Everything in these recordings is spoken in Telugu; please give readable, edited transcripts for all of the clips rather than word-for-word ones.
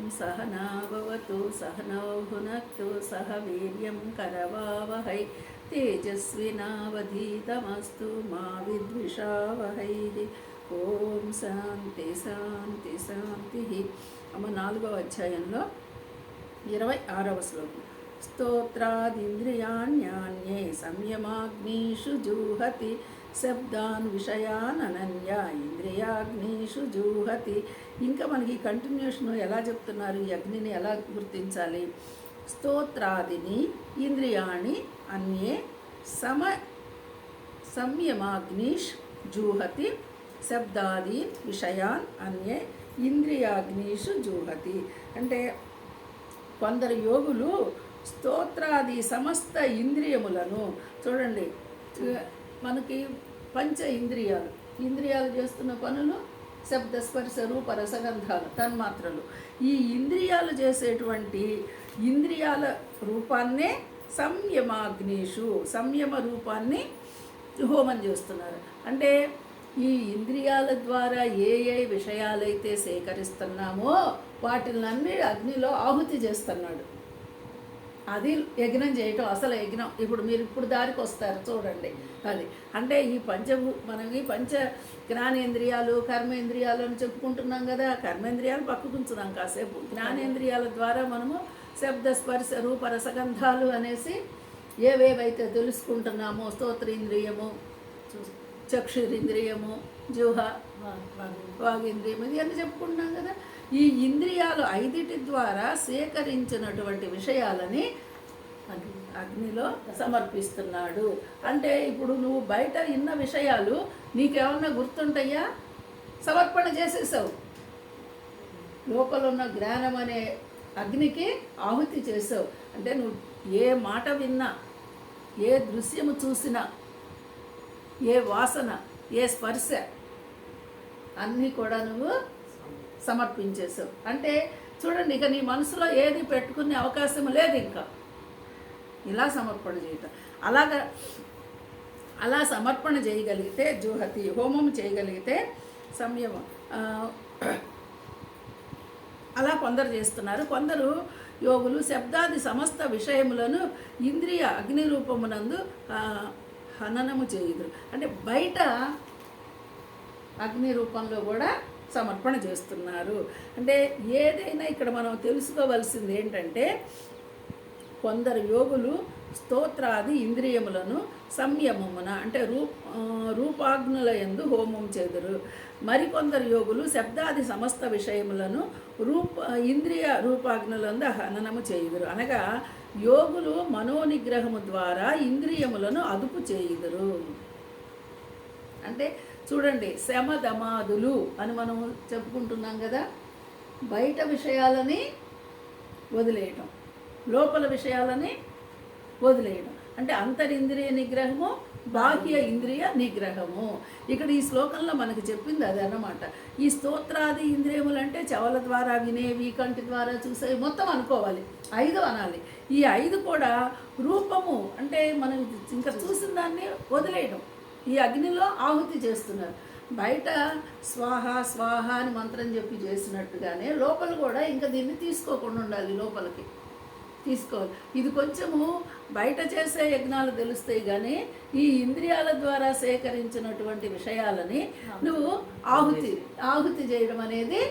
सहना भवतु सहनौ भुनक्तु सह वीर्यं करवावहै तेजस्विनावधीतमस्तु मा विद्विषावहैः। ఓం శాంతి శాంతి శాంతి. అమ్మ 4వ అధ్యాయంలో 26వ శ్లోకం. స్తోత్రాదింద్రియాణ్యాన్యే సంయమాగ్నిషు జూహతి శబ్దాన్ విషయాన్ అనన్య ఇంద్రియాగ్నిషు జూహతి. ఇంకా మనకి కంటిన్యూషన్ ఎలా చెప్తున్నారు, ఈ అగ్నిని ఎలా గుర్తించాలి? స్తోత్రాదిని ఇంద్రియాణి అన్యే సంయమాగ్నిష్ జూహతి శబ్దాది విషయాన్ అన్యే ఇంద్రియాగ్నిషు జూహతి. అంటే కొందరు యోగులు స్తోత్రాది సమస్త ఇంద్రియములను, చూడండి మనకి పంచ ఇంద్రియాలు చేస్తున్న పనులు శబ్ద స్పర్శ రూప రసగంధాలు తన్మాత్రలు. ఈ ఇంద్రియాలు చేసేటువంటి ఇంద్రియాల రూపాన్నే సంయమ రూపాన్ని హోమం చేస్తున్నారు. అంటే ఈ ఇంద్రియాల ద్వారా ఏ విషయాలైతే సేకరిస్తున్నామో వాటిలన్నీ అగ్నిలో ఆహుతి చేస్తున్నాడు. అది యజ్ఞం చేయటం, అసలు యజ్ఞం. ఇప్పుడు దారికి వస్తారు చూడండి. అది అంటే మనం ఈ పంచ జ్ఞానేంద్రియాలు కర్మేంద్రియాలు అని చెప్పుకుంటున్నాం కదా. కర్మేంద్రియాలు పక్కకు ఉంచుదాం కాసేపు. జ్ఞానేంద్రియాల ద్వారా మనము శబ్ద స్పర్శ రూప రసగంధాలు అనేసి ఏవేవైతే తెలుసుకుంటున్నామో, స్తోత్రేంద్రియము, చక్షురింద్రియము, జుహ వాగింద్రియము, ఇవన్నీ చెప్పుకుంటున్నాం కదా. ఈ ఇంద్రియాలు 5 ద్వారా సేకరించినటువంటి విషయాలని అగ్నిలో సమర్పిస్తున్నాడు. అంటే ఇప్పుడు నువ్వు బయట విన్న విషయాలు నీకేమన్నా గుర్తుంటాయా? సమర్పణ చేసేసావు. లోపల ఉన్న జ్ఞానం అనే అగ్నికి ఆహుతి చేసావు. అంటే నువ్వు ఏ మాట విన్నా, ఏ దృశ్యము చూసినా, ఏ వాసన, ఏ స్పర్శ అన్నీ కూడా నువ్వు సమర్పించేసావు. అంటే చూడండి, ఇక నీ మనసులో ఏది పెట్టుకునే అవకాశం లేదు. ఇంకా ఇలా సమర్పణ చేయటం, అలా సమర్పణ చేయగలిగితే జూహతి, హోమం చేయగలిగితే సంయమం. అలా కొందరు చేస్తున్నారు. కొందరు యోగులు శబ్దాది సమస్త విషయములను ఇంద్రియ అగ్ని రూపమునందు హననము చేయుదురు. అంటే బయట అగ్ని రూపంలో కూడా సమర్పణ చేస్తున్నారు. అంటే ఏదైనా ఇక్కడ మనం తెలుసుకోవలసింది ఏంటంటే, కొందరు యోగులు స్తోత్రాది ఇంద్రియములను సంయమమున అంటే రూపాగ్నుల యందు హోమం చేదురు. మరికొందరు యోగులు శబ్దాది సమస్త విషయములను ఇంద్రియ రూపాగ్నులందు హననము చేయుదురు. అనగా యోగులు మనోనిగ్రహము ద్వారా ఇంద్రియములను అదుపు చేయుదురు. అంటే చూడండి, శమదమాదులు అని మనం చెప్పుకుంటున్నాం కదా. బయట విషయాలని వదిలేయటం, లోపల విషయాలని వదిలేయడం. అంటే అంతరింద్రియ నిగ్రహము, బాహ్య ఇంద్రియ నిగ్రహము. ఇక్కడ ఈ శ్లోకంలో మనకు చెప్పింది అది అన్నమాట. ఈ స్తోత్రాది ఇంద్రియములు అంటే చెవుల ద్వారా వినేవి, కంటి ద్వారా చూసేవి మొత్తం అనుకోవాలి. 5 అనాలి. ఈ 5 కూడా రూపము అంటే మనం ఇంకా చూసిన దాన్ని వదిలేయడం, ఈ అగ్నిలో ఆహుతి చేస్తున్నారు. బయట స్వాహ స్వాహ అని మంత్రం చెప్పి చేసినట్టుగానే లోపల కూడా ఇంకా దీన్ని తీసుకోకుండా ఉండాలి. లోపలికి తీసుకోవాలి. ఇది కొంచెము బయట చేసే యజ్ఞాలు తెలుస్తాయి, కానీ ఈ ఇంద్రియాల ద్వారా సేకరించినటువంటి విషయాలని నువ్వు ఆహుతి చేయడం అనేది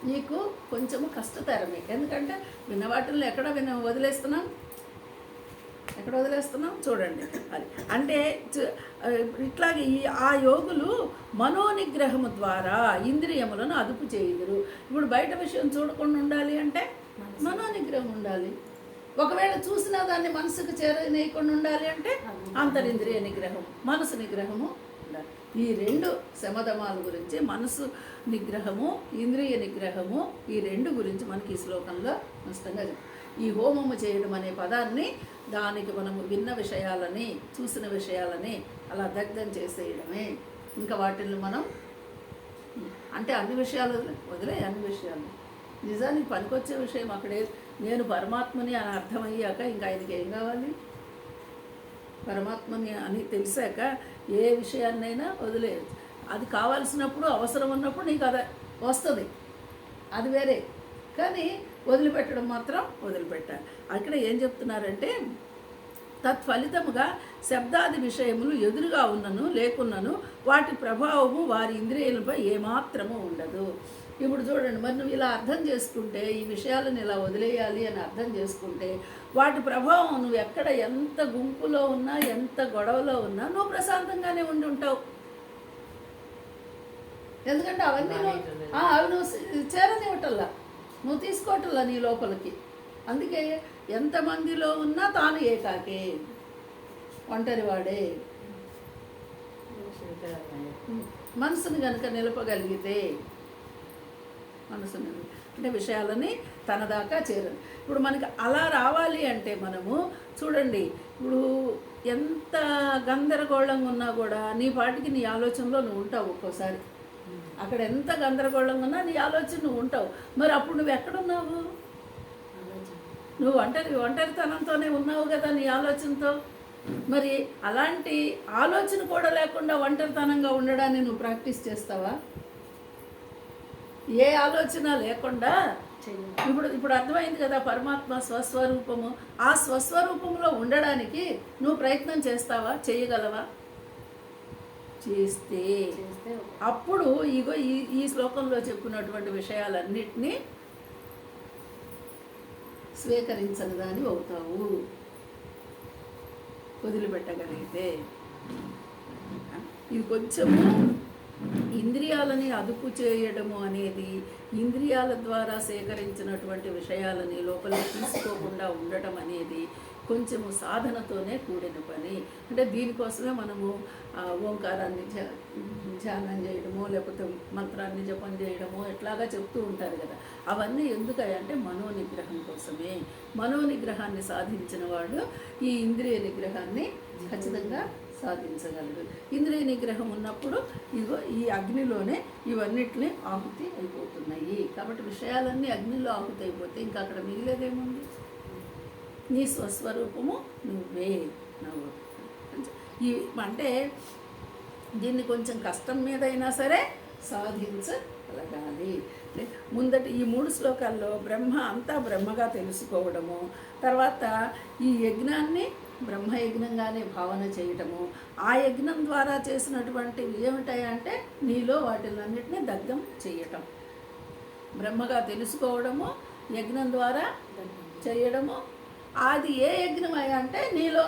నీకు కొంచెము కష్టతరమే. ఎందుకంటే విన్న వాటిల్లో ఎక్కడ వదిలేస్తున్నాం చూడండి. అది అంటే ఇట్లాగే ఆ యోగులు మనోనిగ్రహము ద్వారా ఇంద్రియములను అదుపు చేయుదురు. ఇప్పుడు బయట విషయం చూడకుండా ఉండాలి అంటే మనోనిగ్రహం ఉండాలి. ఒకవేళ చూసినా దాన్ని మనసుకు చేరనీయకుండా ఉండాలి అంటే అంతరింద్రియ నిగ్రహం, మనసు నిగ్రహము ఉండాలి. ఈ 2 శమధమాల గురించి, మనసు నిగ్రహము, ఇంద్రియ నిగ్రహము, ఈ 2 గురించి మనకి ఈ శ్లోకంలో స్పష్టంగా చెప్తాం. ఈ హోమము చేయడం అనే పదాన్ని దానికి మనము విన్న విషయాలని, చూసిన విషయాలని అలా దగ్ధం చేసేయడమే. ఇంకా వాటిని మనం అంటే అన్ని విషయాలు వదిలే, అన్ని విషయాలు నిజానికి పనికొచ్చే విషయం అక్కడే. నేను పరమాత్మని అని అర్థమయ్యాక ఇంకా ఆయనకి ఏం కావాలి? పరమాత్మని అని తెలిసాక ఏ విషయాన్నైనా వదిలేయచ్చు. అది కావాల్సినప్పుడు, అవసరం ఉన్నప్పుడు నీకు అది వస్తుంది, అది వేరే. కానీ వదిలిపెట్టడం మాత్రం వదిలిపెట్టాలి. అక్కడ ఏం చెప్తున్నారంటే తత్ఫలితముగా శబ్దాది విషయములు ఎదురుగా ఉన్నను లేకున్నను వాటి ప్రభావము వారి ఇంద్రియాలపై ఏమాత్రము ఉండదు. ఇప్పుడు చూడండి, మరి నువ్వు ఇలా అర్థం చేసుకుంటే, ఈ విషయాలను ఇలా వదిలేయాలి అని అర్థం చేసుకుంటే, వాటి ప్రభావం నువ్వు ఎక్కడ ఎంత గుంపులో ఉన్నా ఎంత గొడవలో ఉన్నా నువ్వు ప్రశాంతంగానే ఉండి ఉంటావు. ఎందుకంటే అవన్నీ అవి నువ్వు చేరనివ్వటల్లా, నువ్వు తీసుకోవటల్లా నీ లోపలికి. అందుకే ఎంతమందిలో ఉన్నా తాను ఏకాకే, ఒంటరివాడే. మనసుని కనుక నిలపగలిగితే, మనసుని అంటే విషయాలని తన దాకా చేరదు. ఇప్పుడు మనకి అలా రావాలి అంటే మనము చూడండి, ఇప్పుడు ఎంత గందరగోళంగా ఉన్నా కూడా నీ పాటికి నీ ఆలోచనలో నువ్వు ఉంటావు. ఒక్కోసారి అక్కడ ఎంత గందరగోళంగా ఉన్నా నీ ఆలోచన నువ్వు ఉంటావు. మరి అప్పుడు నువ్వు ఎక్కడున్నావు? నువ్వు ఒంటరితనంతోనే ఉన్నావు కదా నీ ఆలోచనతో. మరి అలాంటి ఆలోచన కూడా లేకుండా ఒంటరితనంగా ఉండడాన్ని నువ్వు ప్రాక్టీస్ చేస్తావా? ఏ ఆలోచన లేకుండా ఇప్పుడు అర్థమైంది కదా పరమాత్మ స్వస్వరూపము. ఆ స్వస్వరూపంలో ఉండడానికి నువ్వు ప్రయత్నం చేస్తావా? చేయగలవా? చేస్తే అప్పుడు ఇగో ఈ శ్లోకంలో చెప్పినటువంటి విషయాలన్నిటినీ స్వీకరించని దాని అవుతావు, వదిలిపెట్టగలిగితే. ఇది కొంచెము ఇంద్రియాలని అదుపు చేయడము అనేది, ఇంద్రియాల ద్వారా సేకరించినటువంటి విషయాలని లోపలికి తీసుకోకుండా ఉండటం అనేది కొంచెము సాధనతోనే కూడిన పని. అంటే దీనికోసమే మనము ఓంకారాన్ని ధ్యానం చేయడము, లేకపోతే మంత్రాన్ని జపం చేయడము ఎట్లాగా చెప్తూ ఉంటారు కదా. అవన్నీ ఎందుకంటే మనోనిగ్రహం కోసమే. మనోనిగ్రహాన్ని సాధించిన వాడు ఈ ఇంద్రియ నిగ్రహాన్ని ఖచ్చితంగా సాధించగలడు. ఇంద్రియ నిగ్రహం ఉన్నప్పుడు ఇగో ఈ అగ్నిలోనే ఇవన్నిటిని ఆహుతి అయిపోతున్నాయి. కాబట్టి విషయాలన్నీ అగ్నిలో ఆహుతి అయిపోతే ఇంకా అక్కడ మిగిలేదేముంది? నీ స్వస్వరూపము నువ్వే. నువ్వు అంటే దీన్ని కొంచెం కష్టం మీదైనా సరే సాధించగలగాలి. ముందటి ఈ 3 శ్లోకాల్లో బ్రహ్మ అంతా బ్రహ్మగా తెలుసుకోవడము, తర్వాత ఈ యజ్ఞాన్ని బ్రహ్మయజ్ఞంగానే భావన చేయటము, ఆ యజ్ఞం ద్వారా చేసినటువంటివి ఏమిటాయంటే నీలో వాటిలన్నిటినీ దగ్ధం చేయటం. బ్రహ్మగా తెలుసుకోవడము, యజ్ఞం ద్వారా చేయడము. అది ఏ యజ్ఞం అయ్యా అంటే నీలో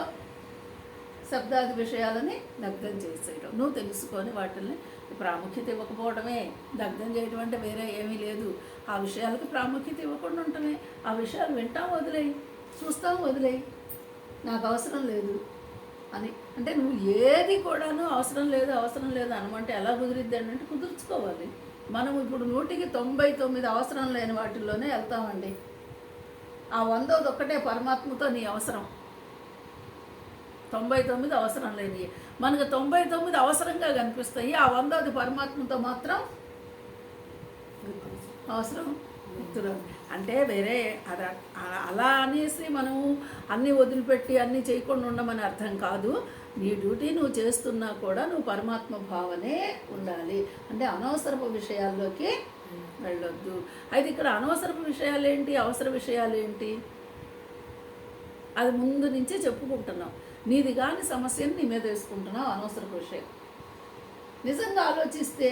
శబ్దాది విషయాలని దగ్ధం చేసేయడం. నువ్వు తెలుసుకొని వాటిని ప్రాముఖ్యత ఇవ్వకపోవడమే. దగ్ధం చేయడం అంటే వేరే ఏమీ లేదు. ఆ విషయాలకు ప్రాముఖ్యత ఇవ్వకుండా ఉండటమే. ఆ విషయాలు వింటాం వదిలేయి, చూస్తాం వదిలేయి, నాకు అవసరం లేదు అని. అంటే నువ్వు ఏది కూడాను అవసరం లేదు అనమంటే ఎలా కుదిరిద్ది అంటే కుదుర్చుకోవాలి. మనం ఇప్పుడు 100కి 99 అవసరం లేని వాటిల్లోనే వెళ్తామండి. ఆ 100ది ఒక్కటే పరమాత్మతో నీ అవసరం. 99 అవసరం లేని మనకు 99 అవసరంగా కనిపిస్తాయి. ఆ 100ది పరమాత్మతో మాత్రం అవసరం గుర్తురాదు. అంటే వేరే అలా అనేసి మనము అన్నీ వదిలిపెట్టి అన్నీ చేయకుండా ఉండమని అర్థం కాదు. నీ డ్యూటీ నువ్వు చేస్తున్నా కూడా నువ్వు పరమాత్మ భావనే ఉండాలి. అంటే అనవసరపు విషయాల్లోకి వెళ్ళొద్దు. అయితే ఇక్కడ అనవసరపు విషయాలు ఏంటి, అవసర విషయాలు ఏంటి, అది ముందు నుంచే చెప్పుకుంటున్నాం. నీది కాని సమస్యను నీ మీద వేసుకుంటున్నావు, అనవసరపు విషయం. నిజంగా ఆలోచిస్తే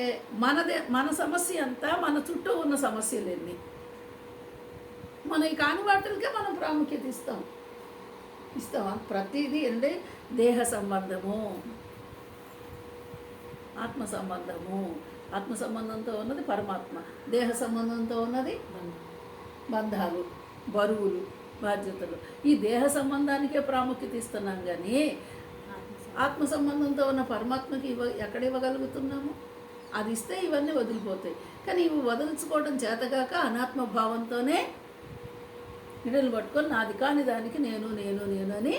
మన సమస్య అంతా మన చుట్టూ ఉన్న సమస్యలన్నీ. మన ఈ కాని వాటికే మనం ప్రాముఖ్యత ఇస్తామా? ప్రతిదీ అంటే దేహ సంబంధము, ఆత్మ సంబంధము. ఆత్మ సంబంధంతో ఉన్నది పరమాత్మ, దేహ సంబంధంతో ఉన్నది బంధాలు, బరువులు, బాధ్యతలు. ఈ దేహ సంబంధానికే ప్రాముఖ్యత ఇస్తున్నాం కానీ ఆత్మ సంబంధంతో ఉన్న పరమాత్మకి ఎక్కడ ఇవ్వగలుగుతున్నాము? అది ఇస్తే ఇవన్నీ వదిలిపోతాయి. కానీ ఇవి వదిలించుకోవడం చేతగాక అనాత్మ భావంతోనే నిడలు పట్టుకొని నాది కాని దానికి నేను అని.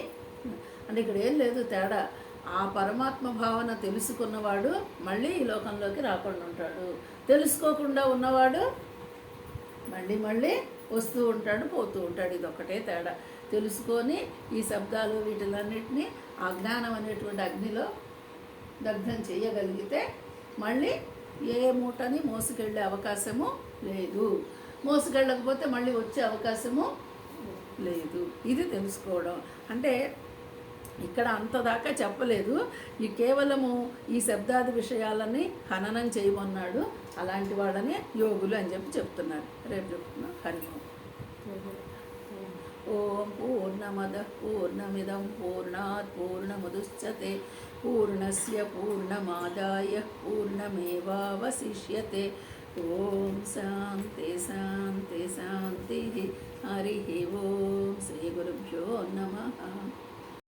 అంటే ఇక్కడ ఏం లేదు తేడా. ఆ పరమాత్మ భావన తెలుసుకున్నవాడు మళ్ళీ ఈ లోకంలోకి రాకుండా ఉంటాడు. తెలుసుకోకుండా ఉన్నవాడు మళ్ళీ వస్తూ ఉంటాడు, పోతూ ఉంటాడు. ఇది ఒక్కటే తేడా. తెలుసుకొని ఈ శబ్దాలు వీటిలన్నిటినీ ఆ జ్ఞానం అనేటువంటి అగ్నిలో దగ్ధం చేయగలిగితే మళ్ళీ ఏ మూటని మోసుకెళ్ళే అవకాశము లేదు. మోసుకెళ్ళకపోతే మళ్ళీ వచ్చే అవకాశము లేదు. ఇది తెలుసుకోవడం అంటే ఇక్కడ అంతదాకా చెప్పలేదు. ఈ కేవలము ఈ శబ్దాది విషయాలని హననం చేయమన్నాడు. అలాంటి వాళ్ళని యోగులు అని చెప్పి చెప్తున్నారు. రేపు చెప్తున్నాం. హరి ఓం. ఓం పూర్ణమద పూర్ణమిదం పూర్ణాత్ పూర్ణముదచ్యతే పూర్ణస్య పూర్ణమాదాయ పూర్ణమేవావశిష్యతే. ఓం శాంతి శాంతి శాంతి. హరి ఓం. శ్రీ గురుభ్యో నమః.